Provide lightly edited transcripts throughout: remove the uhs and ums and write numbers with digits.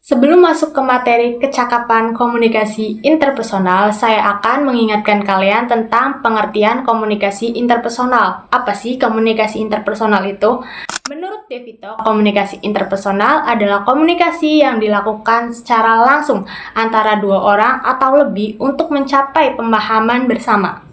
Sebelum masuk ke materi kecakapan komunikasi interpersonal, saya akan mengingatkan kalian tentang pengertian komunikasi interpersonal. Apa sih komunikasi interpersonal itu? Menurut Devito, komunikasi interpersonal adalah komunikasi yang dilakukan secara langsung antara dua orang atau lebih untuk mencapai pemahaman bersama.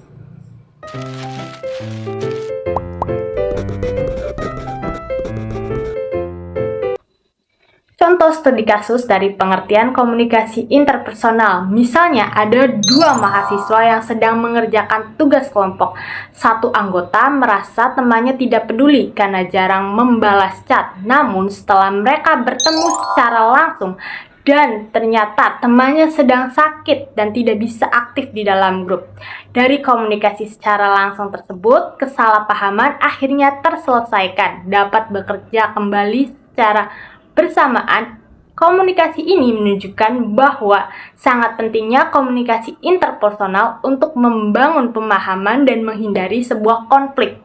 Contoh studi kasus dari pengertian komunikasi interpersonal. Misalnya, ada dua mahasiswa yang sedang mengerjakan tugas kelompok. Satu anggota merasa temannya tidak peduli karena jarang membalas chat. Namun, setelah mereka bertemu secara langsung, dan ternyata temannya sedang sakit dan tidak bisa aktif di dalam grup. Dari komunikasi secara langsung tersebut, kesalahpahaman akhirnya terselesaikan, dapat bekerja kembali secara bersamaan. Komunikasi ini menunjukkan bahwa sangat pentingnya komunikasi interpersonal untuk membangun pemahaman dan menghindari sebuah konflik.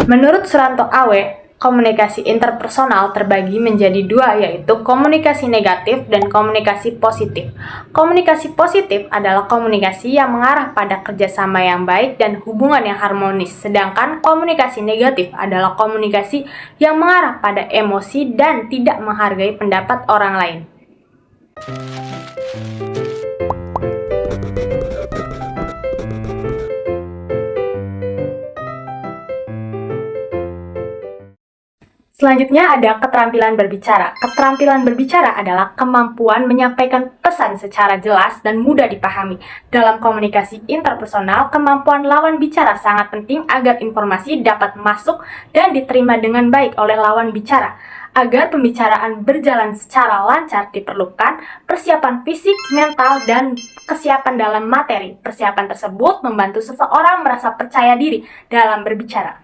Menurut Suranto Awe, komunikasi interpersonal terbagi menjadi dua, yaitu komunikasi negatif dan komunikasi positif. Komunikasi positif adalah komunikasi yang mengarah pada kerjasama yang baik dan hubungan yang harmonis, sedangkan komunikasi negatif adalah komunikasi yang mengarah pada emosi dan tidak menghargai pendapat orang lain. Selanjutnya ada keterampilan berbicara. Keterampilan berbicara adalah kemampuan menyampaikan pesan secara jelas dan mudah dipahami. Dalam komunikasi interpersonal, kemampuan lawan bicara sangat penting agar informasi dapat masuk dan diterima dengan baik oleh lawan bicara. Agar pembicaraan berjalan secara lancar diperlukan persiapan fisik, mental, dan kesiapan dalam materi. Persiapan tersebut membantu seseorang merasa percaya diri dalam berbicara.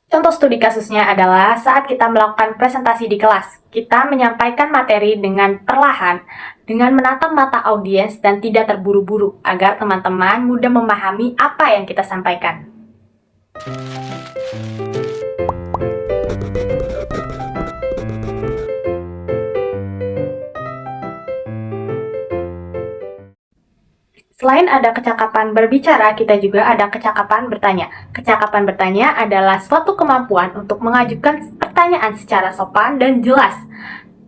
Contoh studi kasusnya adalah saat kita melakukan presentasi di kelas, kita menyampaikan materi dengan perlahan, dengan menatap mata audiens dan tidak terburu-buru, agar teman-teman mudah memahami apa yang kita sampaikan. Selain ada kecakapan berbicara, kita juga ada kecakapan bertanya. Kecakapan bertanya adalah suatu kemampuan untuk mengajukan pertanyaan secara sopan dan jelas,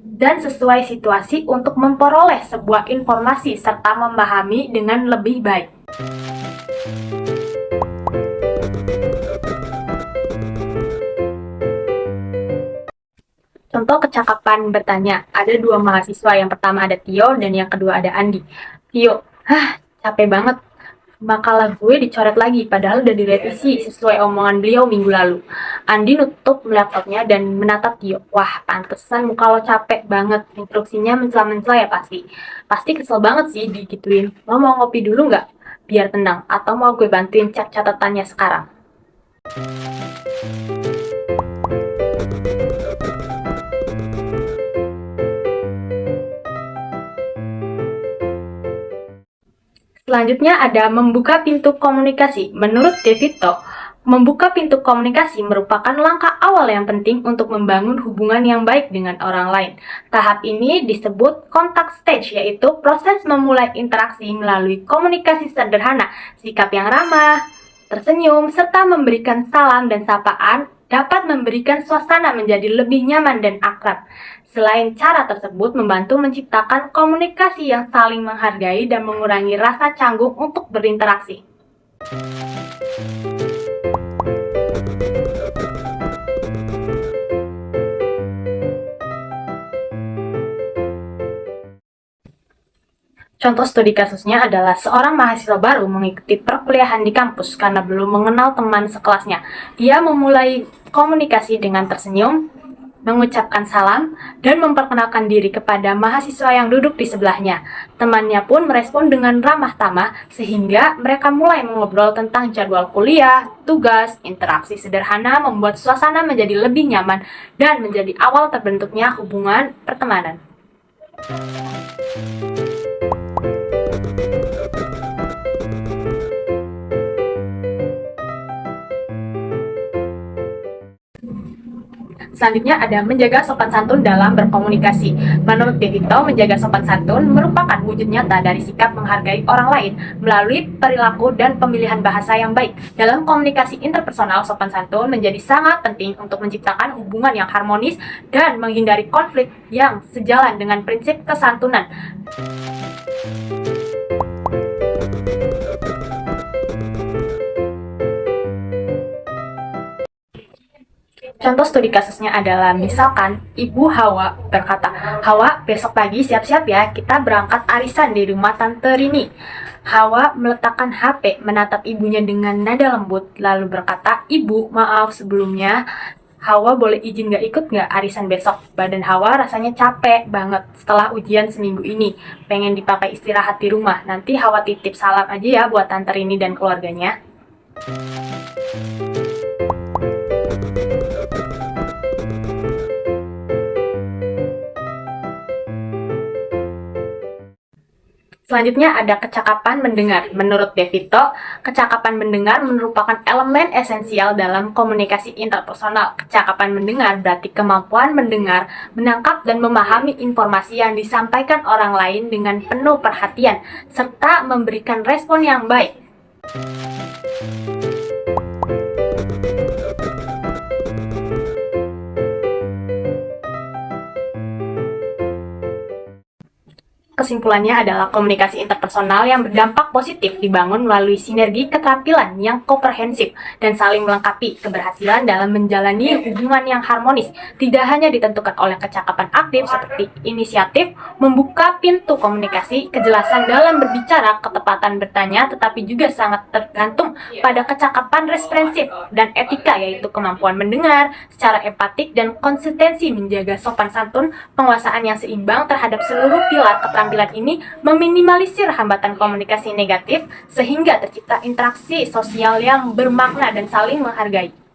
dan sesuai situasi untuk memperoleh sebuah informasi serta memahami dengan lebih baik. Contoh kecakapan bertanya, ada dua mahasiswa, yang pertama ada Tio dan yang kedua ada Andi. Tio, capek banget, makalah gue dicoret lagi padahal udah direvisi sesuai omongan beliau minggu lalu. Andi nutup laptopnya dan menatap Tio. Wah, pantesan muka lo capek banget, instruksinya mencela-mencela ya pasti. Pasti kesel banget sih digituin. Lo mau ngopi dulu nggak? Biar tenang, atau mau gue bantuin cek catatannya sekarang? Selanjutnya ada membuka pintu komunikasi. Menurut Devito, membuka pintu komunikasi merupakan langkah awal yang penting untuk membangun hubungan yang baik dengan orang lain. Tahap ini disebut contact stage, yaitu proses memulai interaksi melalui komunikasi sederhana, sikap yang ramah, tersenyum, serta memberikan salam dan sapaan dapat memberikan suasana menjadi lebih nyaman dan akrab. Selain cara tersebut membantu menciptakan komunikasi yang saling menghargai dan mengurangi rasa canggung untuk berinteraksi. Contoh studi kasusnya adalah seorang mahasiswa baru mengikuti perkuliahan di kampus karena belum mengenal teman sekelasnya. Dia memulai komunikasi dengan tersenyum, mengucapkan salam, dan memperkenalkan diri kepada mahasiswa yang duduk di sebelahnya. Temannya pun merespon dengan ramah tamah, sehingga mereka mulai mengobrol tentang jadwal kuliah, tugas, interaksi sederhana membuat suasana menjadi lebih nyaman dan menjadi awal terbentuknya hubungan pertemanan. Selanjutnya ada menjaga sopan santun dalam berkomunikasi. Menurut Devito, menjaga sopan santun merupakan wujud nyata dari sikap menghargai orang lain melalui perilaku dan pemilihan bahasa yang baik. Dalam komunikasi interpersonal, sopan santun menjadi sangat penting untuk menciptakan hubungan yang harmonis dan menghindari konflik yang sejalan dengan prinsip kesantunan. Contoh studi kasusnya adalah misalkan Ibu Hawa berkata, "Hawa, besok pagi siap-siap ya, kita berangkat arisan di rumah Tante Rini." Hawa meletakkan HP, menatap ibunya dengan nada lembut, lalu berkata, "Ibu, maaf sebelumnya, Hawa boleh izin gak ikut gak arisan besok?" Badan Hawa rasanya capek banget setelah ujian seminggu ini, pengen dipakai istirahat di rumah. Nanti Hawa titip salam aja ya buat Tante Rini dan keluarganya. Selanjutnya ada kecakapan mendengar. Menurut Devito, kecakapan mendengar merupakan elemen esensial dalam komunikasi interpersonal. Kecakapan mendengar berarti kemampuan mendengar, menangkap dan memahami informasi yang disampaikan orang lain dengan penuh perhatian, serta memberikan respon yang baik. Kesimpulannya adalah komunikasi interpersonal yang berdampak positif dibangun melalui sinergi keterampilan yang komprehensif dan saling melengkapi. Keberhasilan dalam menjalani hubungan yang harmonis tidak hanya ditentukan oleh kecakapan aktif seperti inisiatif, membuka pintu komunikasi, kejelasan dalam berbicara, ketepatan bertanya, tetapi juga sangat tergantung pada kecakapan responsif dan etika, yaitu kemampuan mendengar secara empatik dan konsistensi menjaga sopan santun. Penguasaan yang seimbang terhadap seluruh pilar keterampilan ini meminimalisir hambatan komunikasi negatif sehingga tercipta interaksi sosial yang bermakna dan saling menghargai.